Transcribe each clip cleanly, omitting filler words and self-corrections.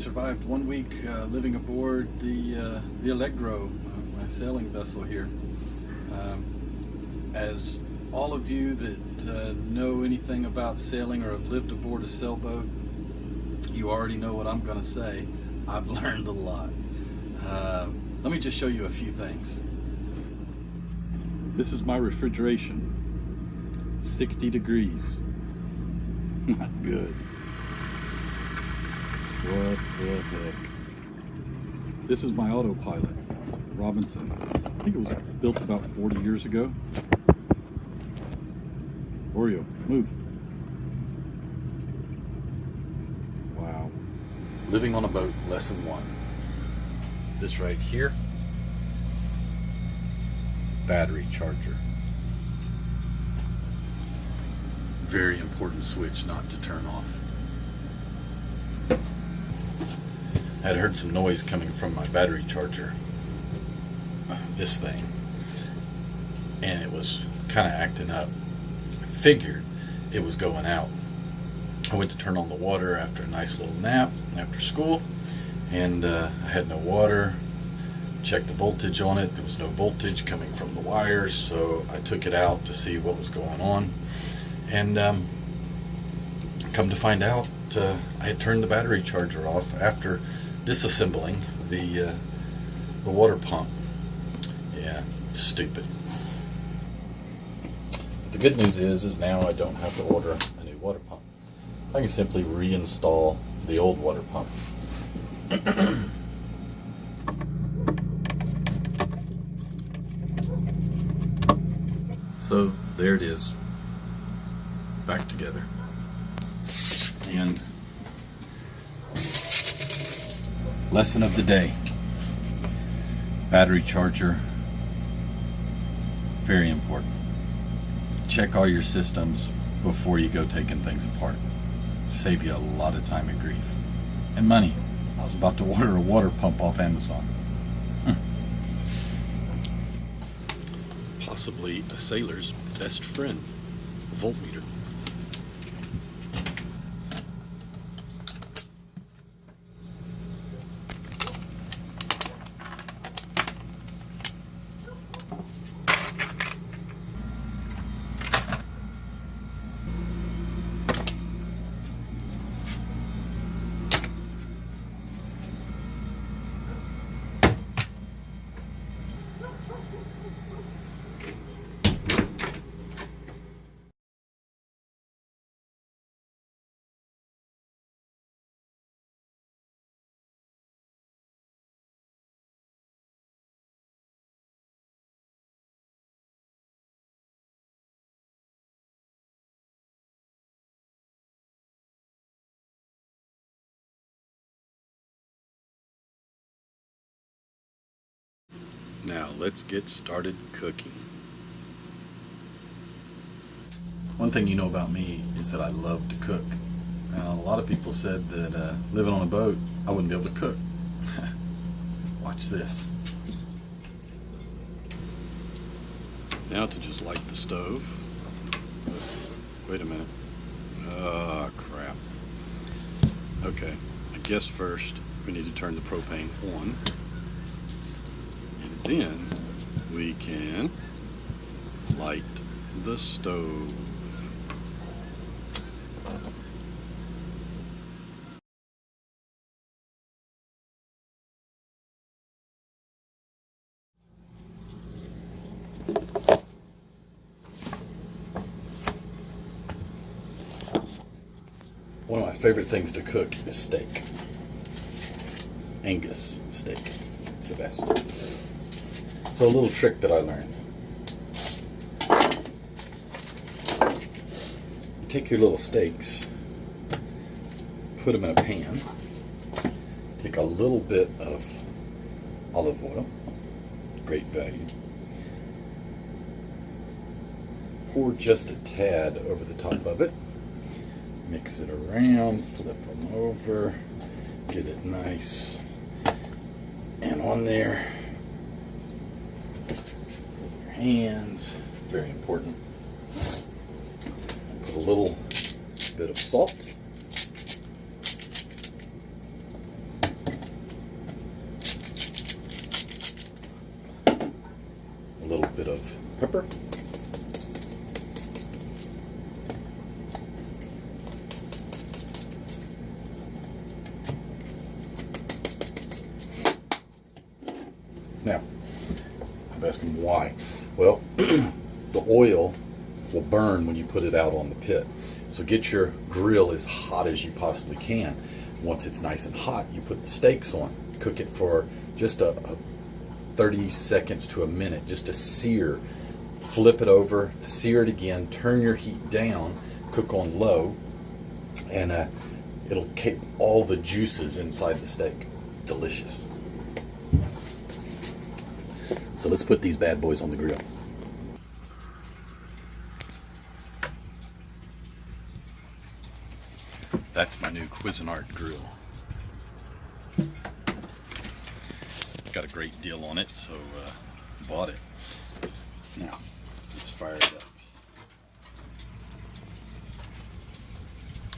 survived 1 week living aboard the Allegro, my sailing vessel here. As all of you that know anything about sailing or have lived aboard a sailboat, you already know what I'm going to say. I've learned a lot. Let me just show you a few things. This is my refrigeration. 60 degrees. Not good. What the heck? This is my autopilot, Robinson. I think it was built about 40 years ago. Oreo, move. Wow. Living on a boat, lesson 1. This right here, battery charger. Very important switch not to turn off. I had heard some noise coming from my battery charger, this thing, and it was kind of acting up. I figured it was going out. I went to turn on the water after a nice little nap after school, and I had no water. Checked the voltage on it. There was no voltage coming from the wires, so I took it out to see what was going on, and come to find out, I had turned the battery charger off after disassembling the water pump. Yeah, stupid. The good news is now I don't have to order a new water pump. I can simply reinstall the old water pump. So there it is, back together. And lesson of the day: battery charger, very important. Check all your systems before you go taking things apart. Save you a lot of time and grief and money. I was about to order a water pump off Amazon. Possibly a sailor's best friend, a voltmeter. Now let's get started cooking. One thing you know about me is that I love to cook. Now, a lot of people said that living on a boat, I wouldn't be able to cook. Watch this. Now to just light the stove. Wait a minute. Oh, crap. Okay, I guess first we need to turn the propane on. And then we can light the stove. One of my favorite things to cook is steak. Angus steak. It's the best. So a little trick that I learned. You take your little steaks, put them in a pan, take a little bit of olive oil, great value, pour just a tad over the top of it, mix it around, flip them over, get it nice and on there. With your hands, very important. Put a little bit of salt. pepper. Now, I'm asking why. Well, the oil will burn when you put it out on the pit. So get your grill as hot as you possibly can. Once it's nice and hot, you put the steaks on. Cook it for just a 30 seconds to a minute, just to sear. Flip it over, sear it again, turn your heat down, cook on low, and it'll keep all the juices inside the steak. Delicious. So let's put these bad boys on the grill. That's my new Cuisinart grill. Got a great deal on it, so bought it. Now, let's fire it up.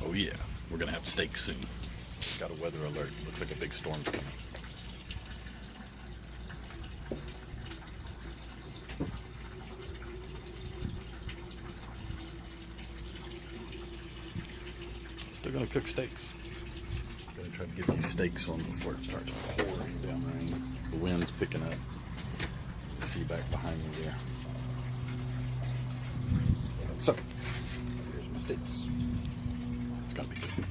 Oh yeah, we're gonna have steak soon. Got a weather alert. Looks like a big storm's coming. Still gonna cook steaks. Gonna try to get these steaks on before it starts pouring down rain. The wind's picking up. See back behind me there. So, here's my steaks. It's gonna be good.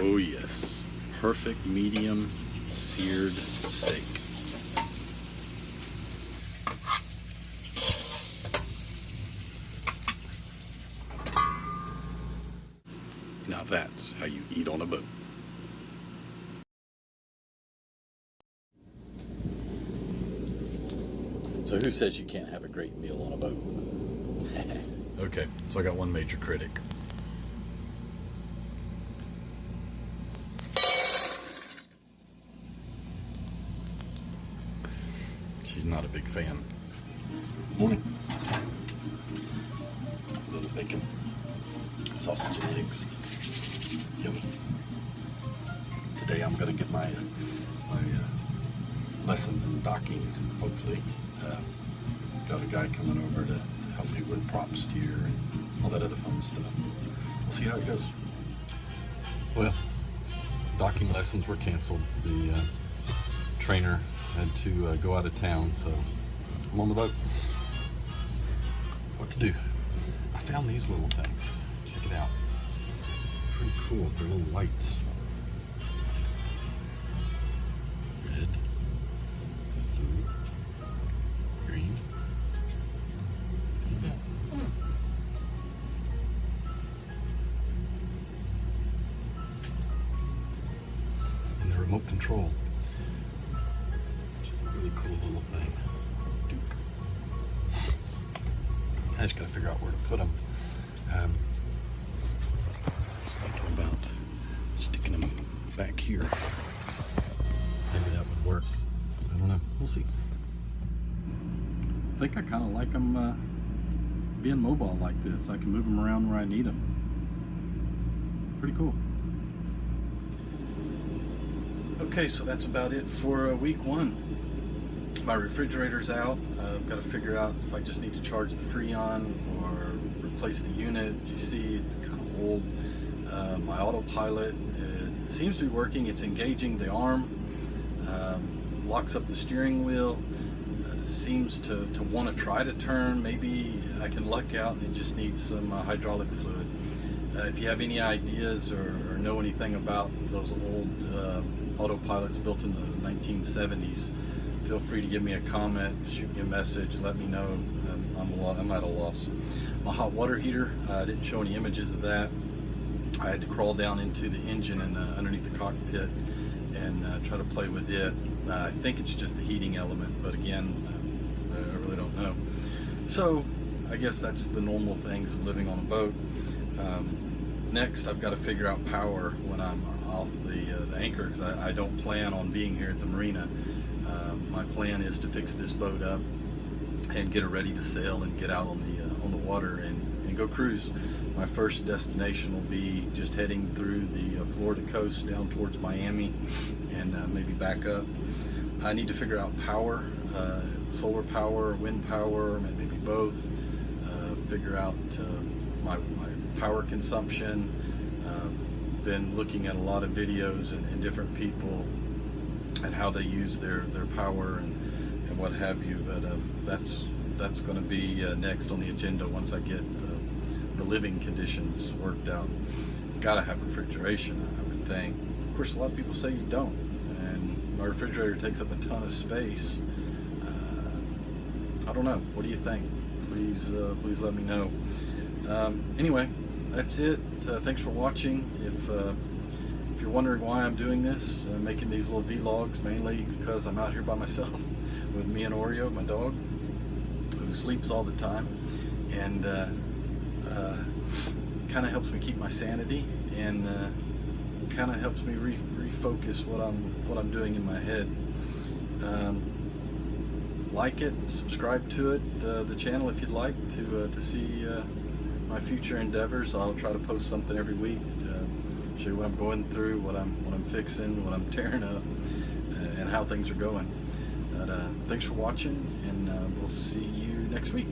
Oh yes, perfect medium seared steak. Now that's how you eat on a boat. So who says you can't have a great meal on a boat? Okay, so I got one major critic. She's not a big fan. Morning. A little bacon, sausage and eggs. Yummy. Today I'm going to get my lessons in docking, hopefully. Got a guy coming over to help me with prop steer and all that other fun stuff. We'll see how it goes. Well, docking lessons were canceled. The trainer had to go out of town, so I'm on the boat. What to do? I found these little things. Check it out. Pretty cool. They're little lights. Red, blue, green. See that? And the remote control. Really cool little thing. Duke. I just gotta figure out where to put them. I was thinking about sticking them back here. Maybe that would work. I don't know. We'll see. I think I kind of like them being mobile like this. I can move them around where I need them. Pretty cool. Okay, so that's about it for week 1. My refrigerator's out. I've got to figure out if I just need to charge the Freon or replace the unit. You see, it's kind of old. My autopilot seems to be working. It's engaging the arm, locks up the steering wheel, seems to want to try to turn. Maybe I can luck out and it just needs some hydraulic fluid. If you have any ideas or know anything about those old autopilots built in the 1970s, feel free to give me a comment, shoot me a message, let me know. I'm at a loss. My hot water heater, I didn't show any images of that. I had to crawl down into the engine and underneath the cockpit and try to play with it. I think it's just the heating element, but again, I really don't know. So I guess that's the normal things of living on a boat. Next, I've got to figure out power when I'm off the anchor, because I don't plan on being here at the marina. My plan is to fix this boat up and get it ready to sail and get out on the water and go cruise. My first destination will be just heading through the Florida coast down towards Miami and maybe back up. I need to figure out power, solar power, wind power, maybe both. Figure out my power consumption. Been looking at a lot of videos and different people and how they use their power and what have you, but that's going to be next on the agenda once I get the living conditions worked out. Gotta have refrigeration, I would think. Of course, a lot of people say you don't, and my refrigerator takes up a ton of space. I don't know. What do you think? Please let me know. Anyway, that's it. Thanks for watching. If you're wondering why I'm doing this, making these little vlogs, mainly because I'm out here by myself with me and Oreo, my dog, who sleeps all the time, and kind of helps me keep my sanity and kind of helps me refocus what I'm doing in my head. Like it, subscribe to it, the channel if you'd like to see my future endeavors. I'll try to post something every week, show you what I'm going through, what I'm fixing, what I'm tearing up, and how things are going. But thanks for watching, and we'll see you next week.